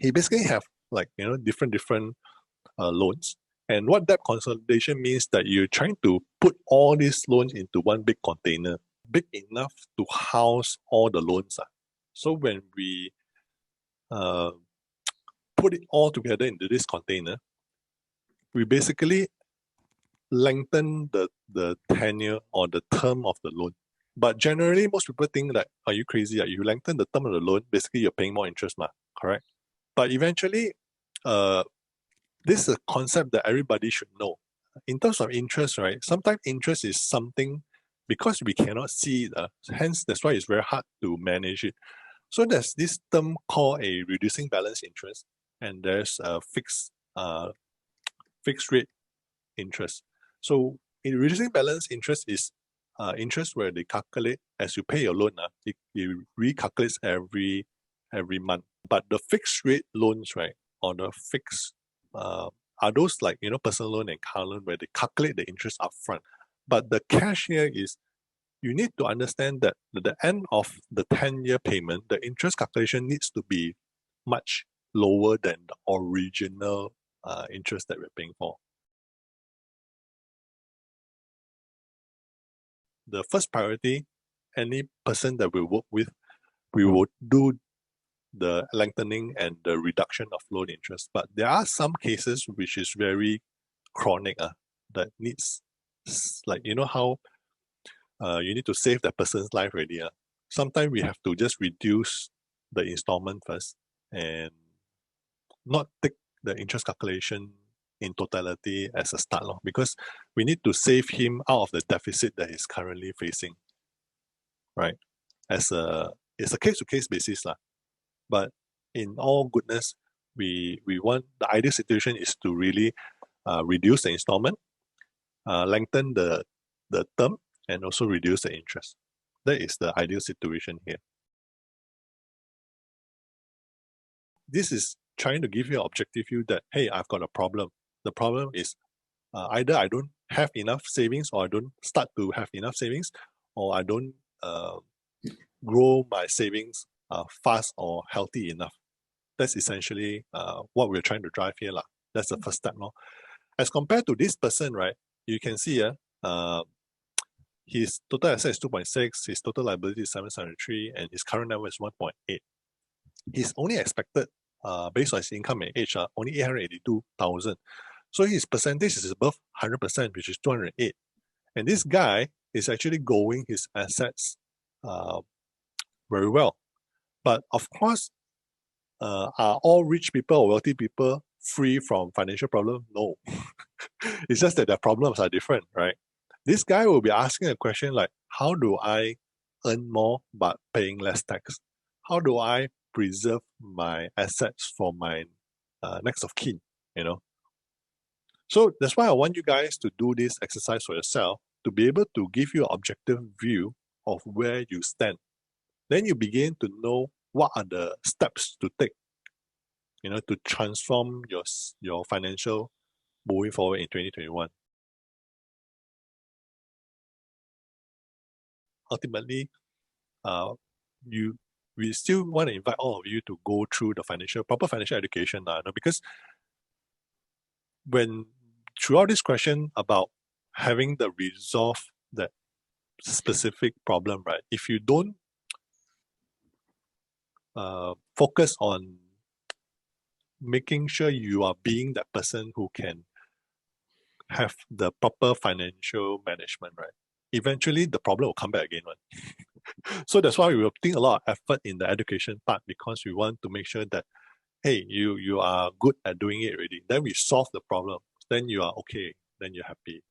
he basically have different loans. And what debt consolidation means that you're trying to put all these loans into one big container, big enough to house all the loans. So when we put it all together into this container, we basically lengthen the tenure or the term of the loan. But generally, most people think that, are you crazy? You lengthen the term of the loan, basically you're paying more interest, correct? But eventually, this is a concept that everybody should know. In terms of interest, right? Sometimes interest is something, because we cannot see it, hence that's why it's very hard to manage it. So there's this term called a reducing balance interest, and there's a fixed rate interest. So in reducing balance interest is interest where they calculate as you pay your loan, it recalculates every month. But the fixed rate loans, right, or the fixed are those like personal loan and car loan where they calculate the interest upfront. But the catch here is you need to understand that at the end of the 10-year payment, the interest calculation needs to be much lower than the original interest that we're paying for. The first priority, any person that we work with, we would do the lengthening and the reduction of loan interest. But there are some cases which is very chronic, that needs, like, how you need to save that person's life already. Sometimes we have to just reduce the installment first and not take the interest calculation in totality as a start, because we need to save him out of the deficit that he's currently facing, right? It's a case-to-case basis. But in all goodness, we want, the ideal situation is to really reduce the installment, lengthen the term, and also reduce the interest. That is the ideal situation here. This is trying to give you an objective view that, hey, I've got a problem. The problem is either I don't have enough savings, or I don't start to have enough savings, or I don't grow my savings fast or healthy enough. That's essentially what we're trying to drive here. That's the first step. As compared to this person, right, you can see his total asset is 2.6, his total liability is 773, and his current net worth is 1.8. He's only expected, based on his income and age, only 882,000. So his percentage is above 100%, which is 208. And this guy is actually growing his assets very well. But of course, are all rich people or wealthy people free from financial problems? No. It's just that their problems are different, right? This guy will be asking a question like, how do I earn more but paying less tax? How do I preserve my assets for my next of kin, So that's why I want you guys to do this exercise for yourself, to be able to give you an objective view of where you stand. Then you begin to know what are the steps to take, to transform your financial moving forward in 2021. Ultimately, we still want to invite all of you to go through the proper financial education, because when throughout this question about having the resolve that specific problem, right? If you don't focus on making sure you are being that person who can have the proper financial management, right? Eventually, the problem will come back again, right? So that's why we will putting a lot of effort in the education part, because we want to make sure that, hey, you are good at doing it already. Then we solve the problem. Then you are okay. Then you're happy,